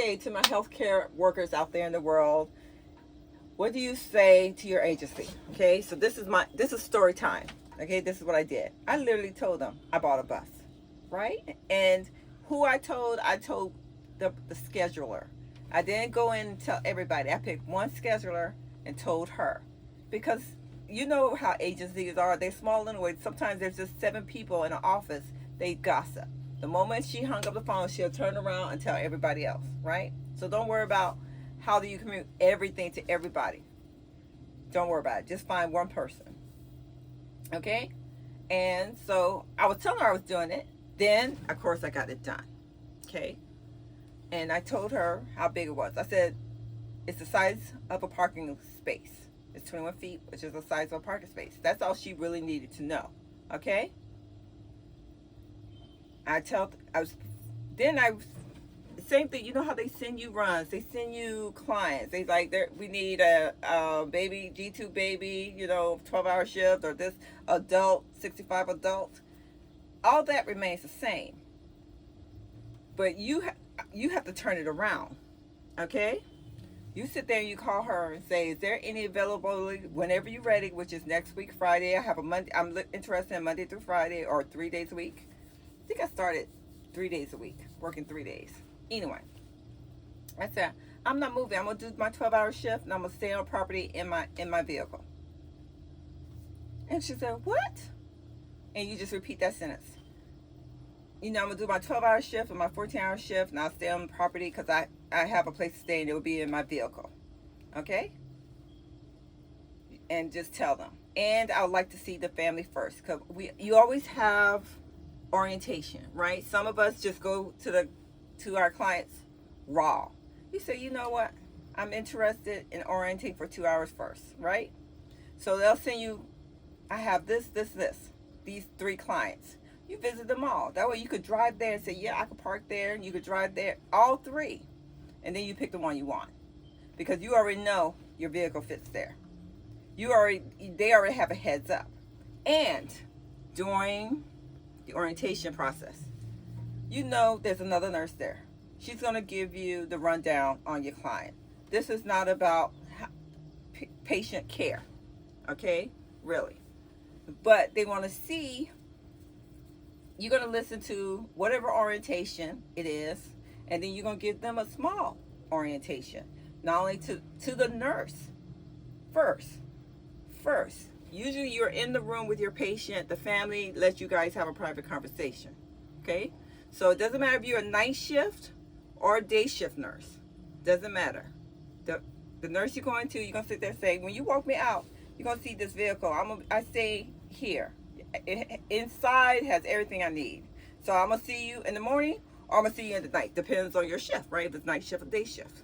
Hey, to my healthcare workers out there in the world, what do you say to your agency? Okay, so this is story time. Okay, this is what I did. I literally told them I bought a bus, right? And who I told the scheduler. I didn't go in and tell everybody. I picked one scheduler and told her, because you know how agencies are. They're small anyway. Sometimes there's just 7 people in an office. They gossip. The moment she hung up the phone, she'll turn around and tell everybody else, right? So don't worry about how do you communicate everything to everybody. Don't worry about it. Just find one person. Okay? And so I was telling her I was doing it. Then, of course, I got it done. Okay? And I told her how big it was. I said, it's the size of a parking space. It's 21 feet, which is the size of a parking space. That's all she really needed to know. Okay? Same thing. You know how they send you runs? They send you clients. They like, we need a baby, G2 baby, 12-hour shift, or this adult, 65 adult. All that remains the same. But you have to turn it around. Okay? You sit there and you call her and say, is there any availability whenever you're ready, which is next week, Friday. I have a Monday. I'm interested in Monday through Friday, or 3 days a week. I think I started 3 days a week, working 3 days. Anyway, I said, I'm not moving. I'm going to do my 12-hour shift, and I'm going to stay on property in my vehicle. And she said, what? And you just repeat that sentence. I'm going to do my 12-hour shift and my 14-hour shift, and I'll stay on property because I have a place to stay, and it will be in my vehicle. Okay? And just tell them. And I would like to see the family first, because you always have orientation, right? Some of us just go to our clients raw. You say, you know what? I'm interested in orienting for 2 hours first, right? So they'll send you, I have this, these 3 clients. You visit them all. That way you could drive there and say, yeah, I could park there, and you could drive there, all 3. And then you pick the one you want, because you already know your vehicle fits there. They already have a heads up. And during the orientation process, there's another nurse there. She's going to give you the rundown on your client. This is not about patient care, okay? Really. But they want to see, you're going to listen to whatever orientation it is, and then you're going to give them a small orientation, not only to the nurse first. Usually you're in the room with your patient. The family lets you guys have a private conversation. Okay? So it doesn't matter if you're a night shift or a day shift nurse. Doesn't matter. The nurse you're going to sit there and say, when you walk me out, you're going to see this vehicle. I stay here. Inside has everything I need. So I'm going to see you in the morning, or I'm going to see you in the night. Depends on your shift, right? If it's night shift or day shift.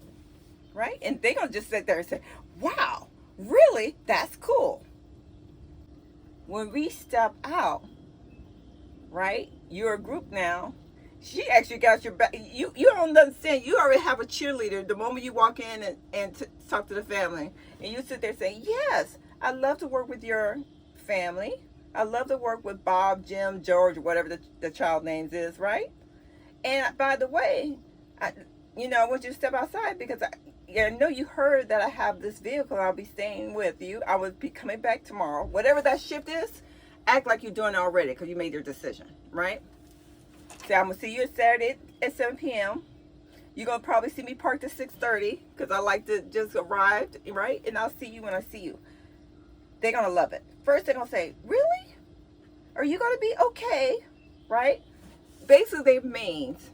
Right? And they're going to just sit there and say, wow, really? That's cool. When we step out, right? You're a group now. She actually got your back. You don't understand. You already have a cheerleader the moment you walk in and talk to the family. And you sit there saying, yes, I love to work with your family. I love to work with Bob, Jim, George, whatever the child names is, right? And by the way, I want you to step outside, because I know you heard that I have this vehicle. I'll be staying with you. I will be coming back tomorrow. Whatever that shift is, act like you're doing it already, because you made your decision, right? So I'm going to see you Saturday at 7 p.m. You're going to probably see me parked at 6:30, because I like to just arrive, right? And I'll see you when I see you. They're going to love it. First, they're going to say, really? Are you going to be okay? Right? Basically, that means,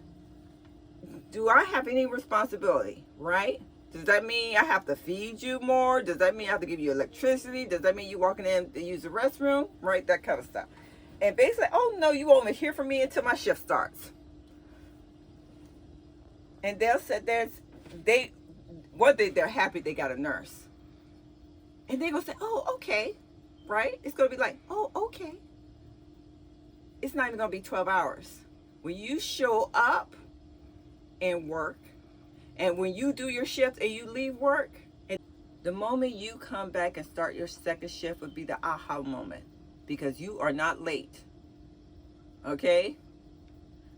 do I have any responsibility? Right? Does that mean I have to feed you more? Does that mean I have to give you electricity? Does that mean you walking in to use the restroom? Right? That kind of stuff. And basically, oh no, you won't hear from me until my shift starts. And they'll sit there, they're happy they got a nurse. And they're going to say, oh, okay. Right? It's going to be like, oh, okay. It's not even going to be 12 hours. When you show up and work, and when you do your shift and you leave work, and the moment you come back and start your second shift would be the aha moment, because you are not late. Okay?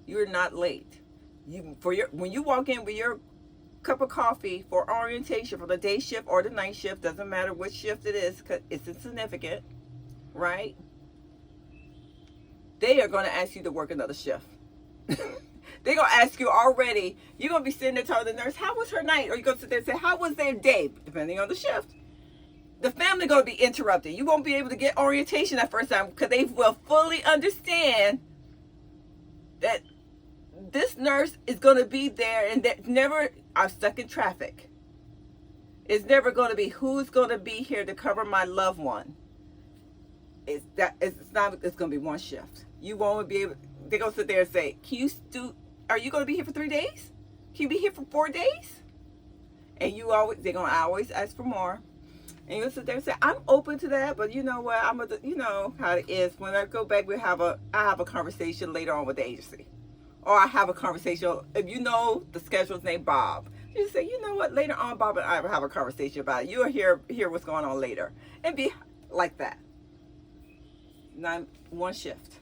You're not late. When you walk in with your cup of coffee for orientation for the day shift or the night shift, doesn't matter which shift it is, because it's insignificant, right? They are going to ask you to work another shift. They're going to ask you already. You're going to be sitting there telling the nurse, how was her night? Or you're going to sit there and say, how was their day? Depending on the shift. The family going to be interrupted. You won't be able to get orientation that first time because they will fully understand that this nurse is going to be there, and that never, I'm stuck in traffic. It's never going to be who's going to be here to cover my loved one. It's going to be one shift. You won't be able, they're going to sit there and say, are you going to be here for 3 days? Can you be here for 4 days? And they're going to always ask for more. And you'll sit there and say, I'm open to that, but you know what? You know how it is. When I go back, I have a conversation later on with the agency. Or I have a conversation, if you know the schedule's named Bob, you say, you know what, later on Bob and I will have a conversation about it. You'll hear what's going on later. And be like that. One shift.